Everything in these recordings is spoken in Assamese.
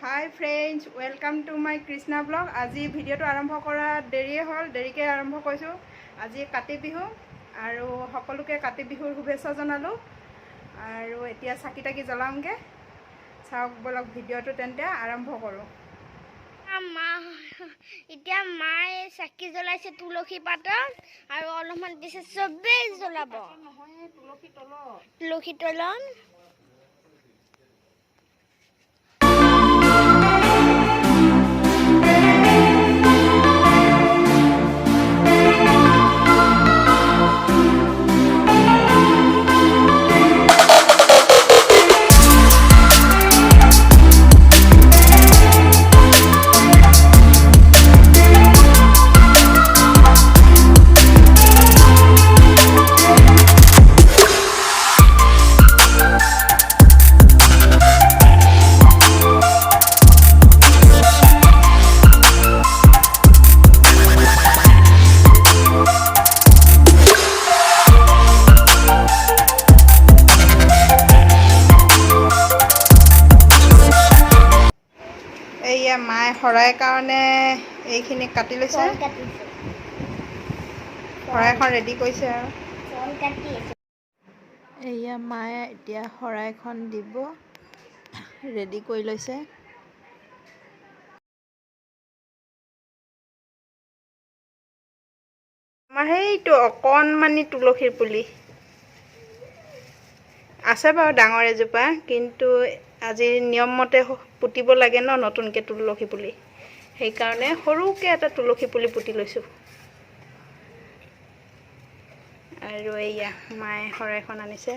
Hi friends, welcome to my Krishna vlog. আজি ভিডিওটো আৰম্ভ কৰা দেৰিকে আৰম্ভ কৰিছো। আজি কাতি বিহু আৰু সকলোকে কাতি বিহুৰ শুভেচ্ছা জনালো। আৰু এতিয়া চাকি জ্বলামগে। চাওক বলক ভিডিওটো তেন্তে আৰম্ভ কৰো। এতিয়া মায়ে চাকি জ্বলাইছে তুলসী পাতত আৰু অলপমান দিছে চবে জ্বলাব। নহয় তুলসী তলত এইয়া মায়ে শৰাই কাৰণে এইখিনি কাটি লৈছে। শৰাইখন ৰেডি কৰিছে আৰু এইয়া মায়ে এতিয়া শৰাইখন দিব ৰেডি কৰি লৈছে। আমাৰ সেইটো অকণমানি তুলসীৰ পুলি আছে বাৰু ডাঙৰ এজোপা, কিন্তু আজি নিয়ম মতে পুতিব লাগে ন নতুনকৈ তুলসী পুলি, সেইকাৰণে সৰুকৈ এটা তুলসী পুলি পুতি লৈছোঁ। আৰু এইয়া মায়ে শৰাইখন আনিছে।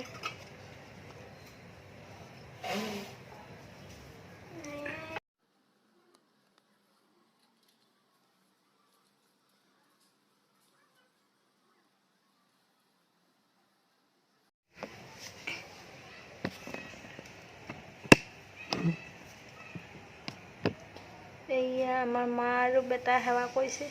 এইয়া আমাৰ মা আৰু বেটা সেৱা কৰিছে।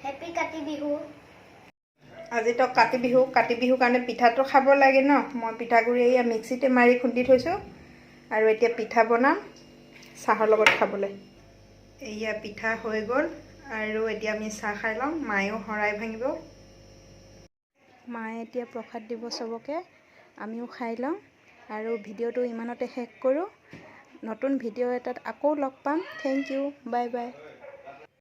Happy Kati Bihu. আজি তো কাতি বিহু কাৰণে পিঠাটো খাব লাগে ন। মই পিঠাগুড়ি এয়া মিক্সিতে মাৰি খুন্দি থৈছোঁ আৰু এতিয়া পিঠা বনাম চাহৰ লগত খাবলৈ। এয়া পিঠা হৈ গ'ল আৰু এতিয়া আমি চাহ খাই ল'ম। মায়েও শৰাই ভাঙিব। মায়ে এতিয়া প্ৰসাদ দিব চবকে, আমিও খাই লওঁ আৰু ভিডিঅ'টো ইমানতে শেষ কৰোঁ। নতুন ভিডিঅ' এটাত আকৌ লগ পাম। Thank you, bye by.